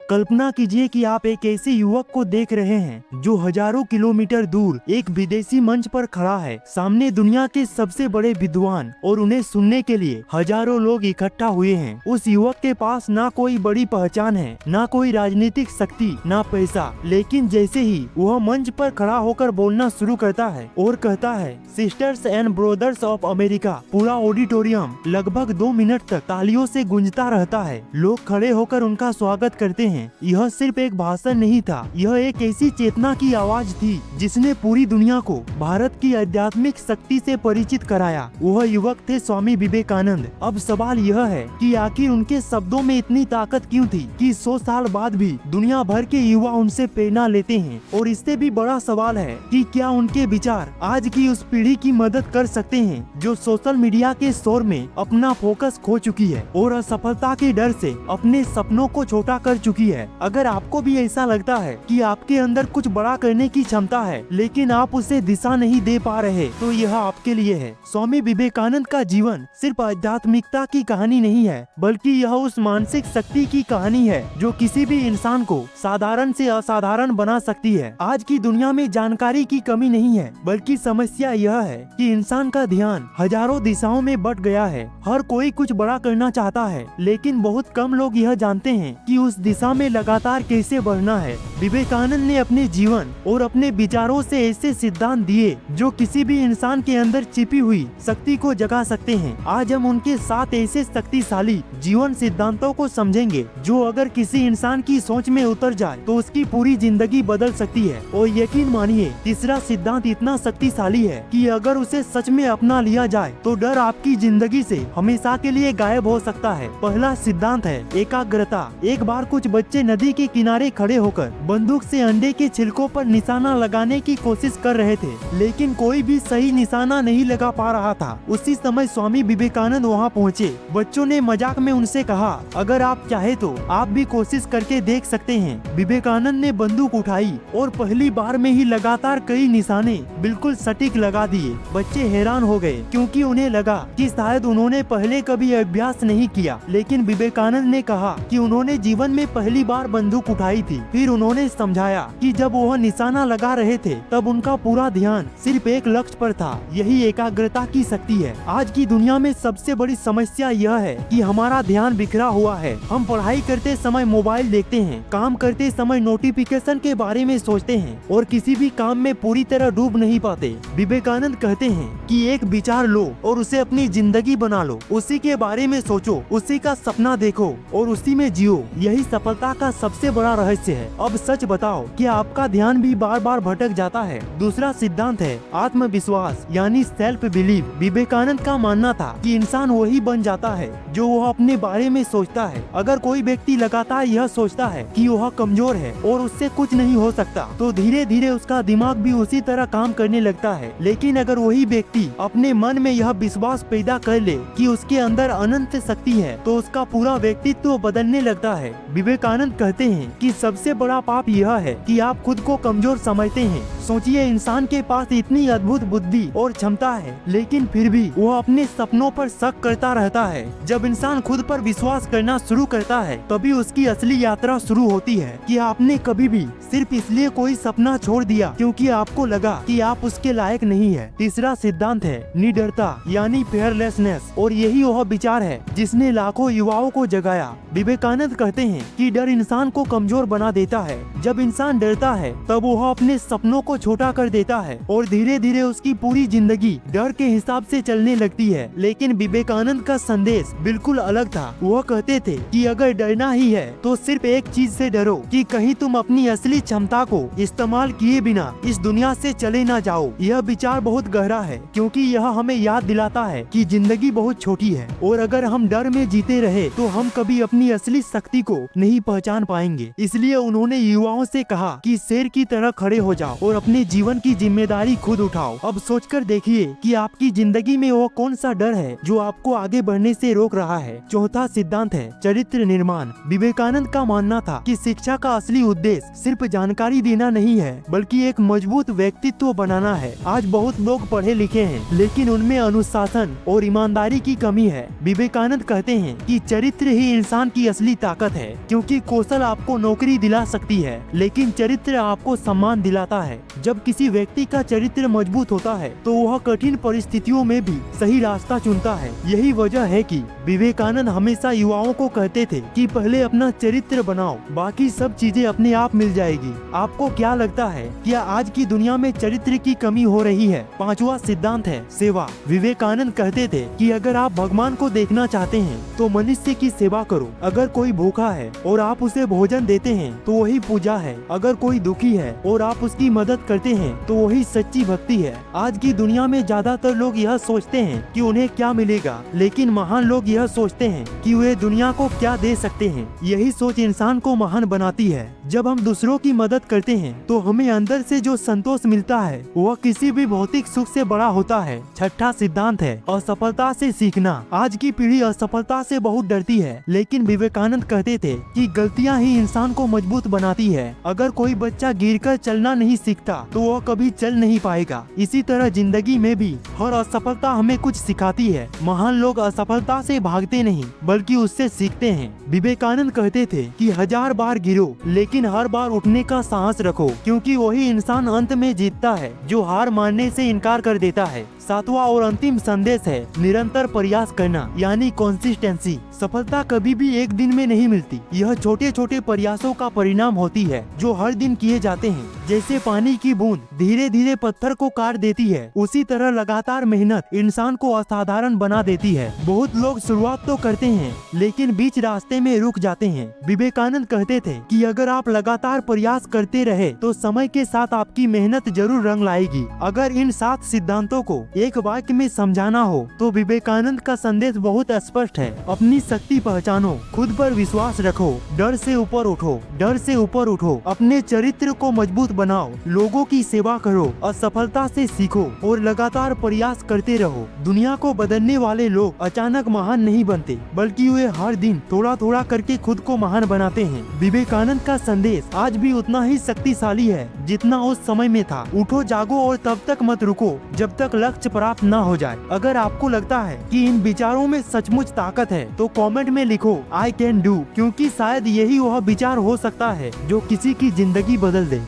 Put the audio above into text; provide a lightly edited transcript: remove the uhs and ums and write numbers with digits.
कल्पना कीजिए कि आप एक ऐसे युवक को देख रहे हैं जो हजारों किलोमीटर दूर एक विदेशी मंच पर खड़ा है। सामने दुनिया के सबसे बड़े विद्वान और उन्हें सुनने के लिए हजारों लोग इकट्ठा हुए हैं। उस युवक के पास ना कोई बड़ी पहचान है, ना कोई राजनीतिक शक्ति, ना पैसा, लेकिन जैसे ही वह मंच पर खड़ा होकर बोलना शुरू करता है और कहता है, sisters and brothers of America, पूरा ऑडिटोरियम लगभग 2 मिनट तक तालियों से गूंजता रहता है। लोग खड़े होकर उनका स्वागत करते हैं। यह सिर्फ एक भाषण नहीं था, यह एक ऐसी चेतना की आवाज थी जिसने पूरी दुनिया को भारत की आध्यात्मिक शक्ति से परिचित कराया। वह युवक थे स्वामी विवेकानंद। अब सवाल यह है कि आखिर उनके शब्दों में इतनी ताकत क्यों थी कि 100 साल बाद भी दुनिया भर के युवा उनसे प्रेरणा लेते हैं। और इससे भी बड़ा सवाल है कि क्या उनके विचार आज की उस पीढ़ी की मदद कर सकते हैं जो सोशल मीडिया के शोर में अपना फोकस खो चुकी है और असफलता के डर से अपने सपनों को छोटा कर चुकी है। अगर आपको भी ऐसा लगता है कि आपके अंदर कुछ बड़ा करने की क्षमता है लेकिन आप उसे दिशा नहीं दे पा रहे, तो यह आपके लिए है। स्वामी विवेकानंद का जीवन सिर्फ आध्यात्मिकता की कहानी नहीं है, बल्कि यह उस मानसिक शक्ति की कहानी है जो किसी भी इंसान को साधारण से असाधारण बना सकती है। आज की दुनिया में जानकारी की कमी नहीं है, बल्कि समस्या यह है कि इंसान का ध्यान हजारों दिशाओं में बट गया है। हर कोई कुछ बड़ा करना चाहता है, लेकिन बहुत कम लोग यह जानते हैं कि उस दिशा में लगातार कैसे बढ़ना है। विवेकानंद ने अपने जीवन और अपने विचारों से ऐसे सिद्धांत दिए जो किसी भी इंसान के अंदर छिपी हुई शक्ति को जगा सकते हैं। आज हम उनके साथ ऐसे शक्तिशाली जीवन सिद्धांतों को समझेंगे जो अगर किसी इंसान की सोच में उतर जाए तो उसकी पूरी जिंदगी बदल सकती है। और यकीन मानिए, तीसरा सिद्धांत इतना शक्तिशाली है कि अगर उसे सच में अपना लिया जाए तो डर आपकी जिंदगी से हमेशा के लिए गायब हो सकता है। पहला सिद्धांत है एकाग्रता। एक बार कुछ बच्चे नदी के किनारे खड़े होकर बंदूक से अंडे के छिलकों पर निशाना लगाने की कोशिश कर रहे थे, लेकिन कोई भी सही निशाना नहीं लगा पा रहा था। उसी समय स्वामी विवेकानंद वहां पहुंचे। बच्चों ने मजाक में उनसे कहा, अगर आप चाहे तो आप भी कोशिश करके देख सकते हैं। विवेकानंद ने बंदूक उठाई और पहली बार में ही लगातार कई निशाने बिल्कुल सटीक लगा दिए। बच्चे हैरान हो गए क्योंकि उन्हें लगा कि शायद उन्होंने पहले कभी अभ्यास नहीं किया, लेकिन विवेकानंद ने कहा कि उन्होंने जीवन में पहली बार बंदूक उठाई थी। फिर उन्होंने समझाया कि जब वह निशाना लगा रहे थे तब उनका पूरा ध्यान सिर्फ एक लक्ष्य पर था। यही एकाग्रता की शक्ति है। आज की दुनिया में सबसे बड़ी समस्या यह है कि हमारा ध्यान बिखरा हुआ है। हम पढ़ाई करते समय मोबाइल देखते हैं, काम करते समय नोटिफिकेशन के बारे में सोचते हैं और किसी भी काम में पूरी तरह डूब नहीं पाते। विवेकानंद कहते हैं कि एक विचार लो और उसे अपनी जिंदगी बना लो। उसी के बारे में सोचो, उसी का सपना देखो और उसी में जियो। यही सफलता का सबसे बड़ा रहस्य है। अब सच बताओ कि आपका ध्यान भी बार बार भटक जाता है। दूसरा सिद्धांत है आत्मविश्वास यानी सेल्फ बिलीव। विवेकानंद का मानना था कि इंसान वही बन जाता है जो वह अपने बारे में सोचता है। अगर कोई व्यक्ति लगातार यह सोचता है कि वह कमजोर है और उससे कुछ नहीं हो सकता, तो धीरे धीरे उसका दिमाग भी उसी तरह काम करने लगता है। लेकिन अगर वही व्यक्ति अपने मन में यह विश्वास पैदा कर ले कि उसके अंदर अनंत शक्ति है, तो उसका पूरा व्यक्तित्व बदलने लगता है। विवेकानंद कहते हैं कि सबसे बड़ा पाप यह है कि आप खुद को कमजोर समझते हैं। सोचिए, इंसान के पास इतनी अद्भुत बुद्धि और क्षमता है, लेकिन फिर भी वह अपने सपनों पर शक करता रहता है। जब इंसान खुद पर विश्वास करना शुरू करता है, तभी उसकी असली यात्रा शुरू होती है। कि आपने कभी भी सिर्फ इसलिए कोई सपना छोड़ दिया क्योंकि आपको लगा कि आप उसके लायक नहीं है। तीसरा सिद्धांत है निडरता यानी फेयरलेसनेस, और यही वह विचार है जिसने लाखों युवाओं को जगाया। विवेकानंद कहते हैं कि डर इंसान को कमजोर बना देता है। जब इंसान डरता है तब वह अपने सपनों को छोटा कर देता है और धीरे धीरे उसकी पूरी जिंदगी डर के हिसाब से चलने लगती है। लेकिन विवेकानंद का संदेश बिल्कुल अलग था। वह कहते थे कि अगर डरना ही है तो सिर्फ एक चीज से डरो कि कहीं तुम अपनी असली क्षमता को इस्तेमाल किए बिना इस दुनिया से चले ना जाओ। यह विचार बहुत गहरा है क्योंकि यह हमें याद दिलाता है कि जिंदगी बहुत छोटी है और अगर हम डर में जीते रहे तो हम कभी अपनी असली शक्ति को नहीं पहचान पाएंगे। इसलिए उन्होंने युवाओं से कहा कि शेर की तरह खड़े हो जाओ और अपने जीवन की जिम्मेदारी खुद उठाओ। अब सोचकर देखिए कि आपकी जिंदगी में वो कौन सा डर है जो आपको आगे बढ़ने से रोक रहा है। चौथा सिद्धांत है चरित्र निर्माण। विवेकानंद का मानना था कि शिक्षा का असली उद्देश्य सिर्फ जानकारी देना नहीं है, बल्कि एक मजबूत व्यक्तित्व बनाना है। आज बहुत लोग पढ़े लिखे हैं, लेकिन उनमें अनुशासन और ईमानदारी की कमी है। विवेकानंद कहते हैं कि चरित्र ही इंसान की असली ताकत है, क्योंकि कौशल आपको नौकरी दिला सकती है, लेकिन चरित्र आपको सम्मान दिलाता है। जब किसी व्यक्ति का चरित्र मजबूत होता है तो वह कठिन परिस्थितियों में भी सही रास्ता चुनता है। यही वजह है कि विवेकानंद हमेशा युवाओं को कहते थे कि पहले अपना चरित्र बनाओ, बाकी सब चीजें अपने आप मिल जाएगी। आपको क्या लगता है, क्या आज की दुनिया में चरित्र की कमी हो रही है? पांचवा सिद्धांत है सेवा। विवेकानंद कहते थे कि अगर आप भगवान को देखना चाहते हैं तो मनुष्य की सेवा करो। अगर कोई भूखा है और आप उसे भोजन देते हैं तो वही पूजा है। अगर कोई दुखी है और आप उसकी मदद करते हैं तो वही सच्ची भक्ति है। आज की दुनिया में ज्यादातर लोग यह सोचते हैं कि उन्हें क्या मिलेगा, लेकिन महान लोग यह सोचते हैं कि वे दुनिया को क्या दे सकते हैं। यही सोच इंसान को महान बनाती है। जब हम दूसरों की मदद करते हैं तो हमें अंदर से जो संतोष मिलता है वह किसी भी भौतिक सुख से बड़ा होता है। छठा सिद्धांत है असफलता से सीखना। आज की पीढ़ी असफलता से बहुत डरती है, लेकिन विवेकानंद कहते थे कि गलतियां ही इंसान को मजबूत बनाती है। अगर कोई बच्चा गिरकर चलना नहीं सीखता तो वह कभी चल नहीं पाएगा। इसी तरह जिंदगी में भी हर असफलता हमें कुछ सिखाती है। महान लोग असफलता से भागते नहीं, बल्कि उससे सीखते हैं। विवेकानंद कहते थे कि 1000 बार गिरो, लेकिन हर बार उठने का साहस रखो, क्योंकि वही इंसान अंत में जीतता है जो हार मानने से इनकार कर देता है। सातवां और अंतिम संदेश है निरंतर प्रयास करना, यानी कंसिस्टेंसी। सफलता कभी भी एक दिन में नहीं मिलती। यह छोटे छोटे प्रयासों का परिणाम होती है जो हर दिन किए जाते हैं। जैसे पानी की बूंद धीरे धीरे पत्थर को काट देती है, उसी तरह लगातार मेहनत इंसान को असाधारण बना देती है। बहुत लोग शुरुआत तो करते हैं, लेकिन बीच रास्ते में रुक जाते हैं। विवेकानंद कहते थे कि अगर आप लगातार प्रयास करते रहे तो समय के साथ आपकी मेहनत जरूर रंग लाएगी। अगर इन 7 सिद्धांतों को एक वाक्य में समझाना हो तो विवेकानंद का संदेश बहुत स्पष्ट है। अपनी शक्ति पहचानो, खुद पर विश्वास रखो, डर से ऊपर उठो, डर से ऊपर उठो, अपने चरित्र को मजबूत बनाओ, लोगों की सेवा करो, असफलता से सीखो और लगातार प्रयास करते रहो। दुनिया को बदलने वाले लोग अचानक महान नहीं बनते, बल्कि वे हर दिन थोड़ा थोड़ा करके खुद को महान बनाते हैं। विवेकानंद का संदेश आज भी उतना ही शक्तिशाली है जितना उस समय में था। उठो, जागो और तब तक मत रुको जब तक लक्ष्य प्राप्त न हो जाए। अगर आपको लगता है कि इन विचारों में सचमुच ताकत है तो कमेंट में लिखो आई कैन डू, क्योंकि शायद यही वह विचार हो सकता है जो किसी की जिंदगी बदल दे।